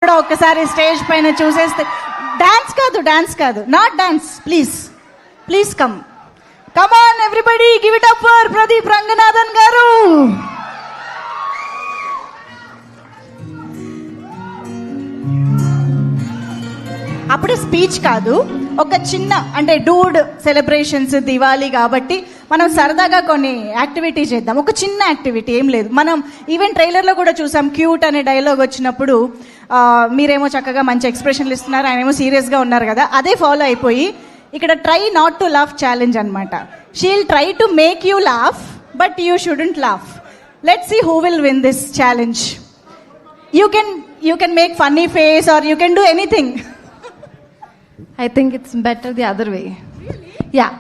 కూడా ఒక్కసారి స్టేజ్ పైన చూసేస్తే డాన్స్ కాదు not dance, please come on everybody, give it up for Pradeep Ranganathan గారు. అప్పుడు స్పీచ్ కాదు, ఒక చిన్న అంటే డూడ్ సెలబ్రేషన్స్ దివాళీ కాబట్టి మనం సరదాగా కొన్ని యాక్టివిటీ చేద్దాం. ఒక చిన్న యాక్టివిటీ, ఏం లేదు. మనం ఈవెన్ ట్రైలర్లో కూడా చూసాం, క్యూట్ అనే డైలాగ్ వచ్చినప్పుడు మీరేమో చక్కగా మంచి ఎక్స్ప్రెషన్లు ఇస్తున్నారు, ఆయన ఏమో సీరియస్గా ఉన్నారు కదా, అదే ఫాలో అయిపోయి ఇక్కడ try not to laugh challenge అనమాట. She'll try to make you laugh but you shouldn't laugh. Let's see who will win this challenge. You can make funny face or you can do anything. I think it's better the other way. Really? Yeah.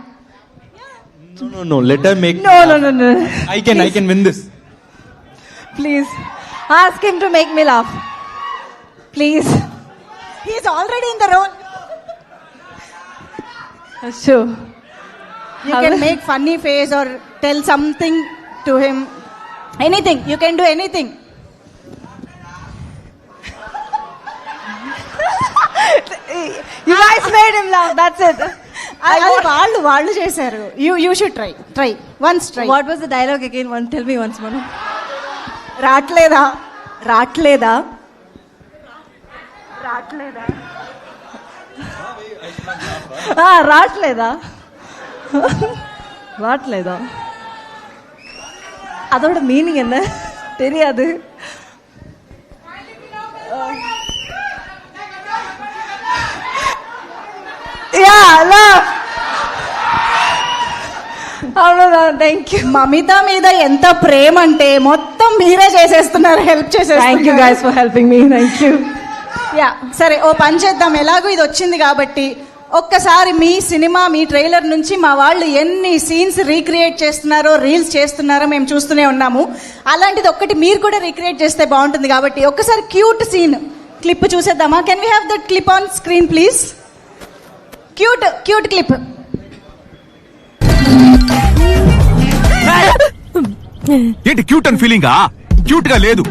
No. Let her make. No. I can win this. Please, ask him to make me laugh. Please. He's already in the role. Sure. You can make funny face or tell something to him. Anything. You can do anything. You guys made him laugh. That's it. వాళ్ళు చేశారు. You should try once. What was the dialogue again? Tell me once more. రాట్లేదా రాట్లేదా அதோட meaning என்ன தெரியாது. Thank you. Mamitha మీద ఎంత ప్రేమ అంటే మొత్తం మీరే చేసేస్తున్నారు, హెల్ప్ చేసేస్తున్నారు. Thank you guys for helping me. Thank you. Yeah సరే, ఓ పని చేద్దాం. ఎలాగో ఇది వచ్చింది కాబట్టి ఒక్కసారి మీ సినిమా, మీ ట్రైలర్ నుంచి మా వాళ్ళు ఎన్ని సీన్స్ రీక్రియేట్ చేస్తున్నారో, రీల్స్ చేస్తున్నారో మేము చూస్తూనే ఉన్నాము. అలాంటిది ఒక్కటి మీరు కూడా రీక్రియేట్ చేస్తే బాగుంటుంది కాబట్టి ఒక్కసారి క్యూట్ సీన్ క్లిప్ చూసేద్దామా? Can we have that clip on screen please? Cute clip. ఏంటి క్యూట్ అని ఫీలింగా? క్యూట్ గా లేదు.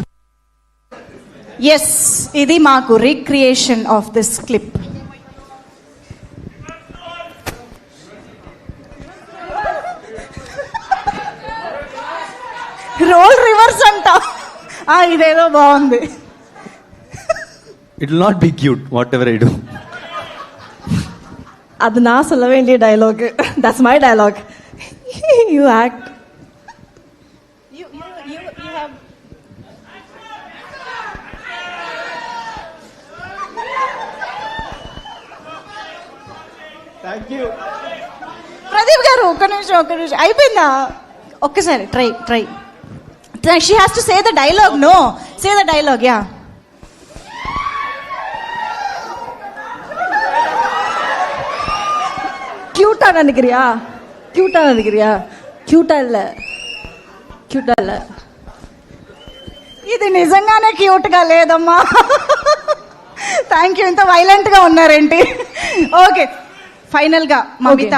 ఎస్, ఇది మాకు recreation of this clip. Role reverse అంట. ఇదేదో బాగుంది. It will not be cute whatever I do. அது நான் சொல்ல வேண்டிய dialogue. That's my dialogue. You act. You have. Thank you. Pradeep గారు ఒక్క నిమిషం అయిపోయిందా? ఒక్కసారి try. She has to say the dialogue. No, say the dialogue. Yeah. கியூட்டா நினைக்கிறியா? క్యూటా இல்ல. ఇది నిజంగానే క్యూట్ గా లేదమ్మా. Thank you. ఇంత వైలెంట్ గా ఉన్నారేంటి? ఓకే, ఫైనల్ గా మమిత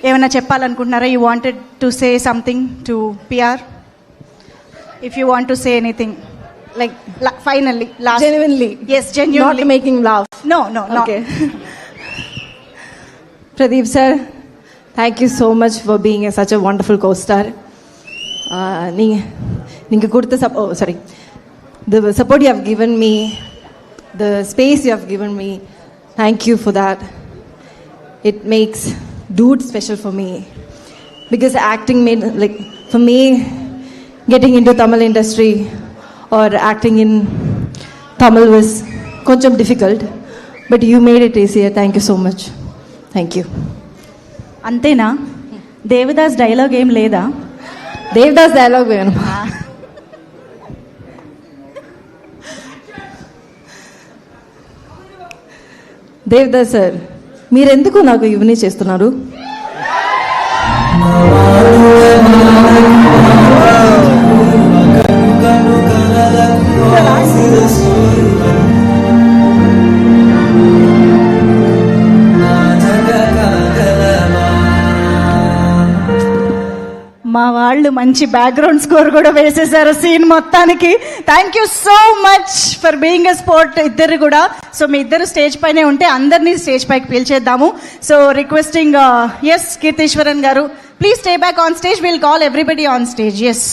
ఏమైనా చెప్పాలనుకుంటున్నారా? You wanted to say something to PR? If you want to say anything like finally last. Genuinely. Yes, genuinely. Not making laugh. No. Okay. Pradeep sir, thank you so much for being such a wonderful co-star. Ninga kudutha the support you have given me, the space you have given me, thank you for that. It makes Dude special for me because acting made, like, for me getting into Tamil industry or acting in Tamil was koncham difficult, but you made it easier. Thank you so much. Thank you. అంతేనా? Devdas dialogue ఏం లేదా? Devdas dialogue వేను. Devdas sir, మీరెందుకు నాకు ఇవన్నీ చేస్తున్నారు? మా వాళ్ళు వాళ్ళు మంచి బ్యాక్గ్రౌండ్ స్కోర్ కూడా వేసేసారు సీన్ మొత్తానికి. Thank you so much for being a sport ఇద్దరు కూడా. సో మీ ఇద్దరు స్టేజ్ పైనే ఉంటే అందరినీ స్టేజ్ పైకి పిలిచేద్దాము. సో రిక్వెస్టింగ్ ఎస్ కీర్తీశ్వరన్ గారు, please stay back on stage. Will call everybody on stage. Yes.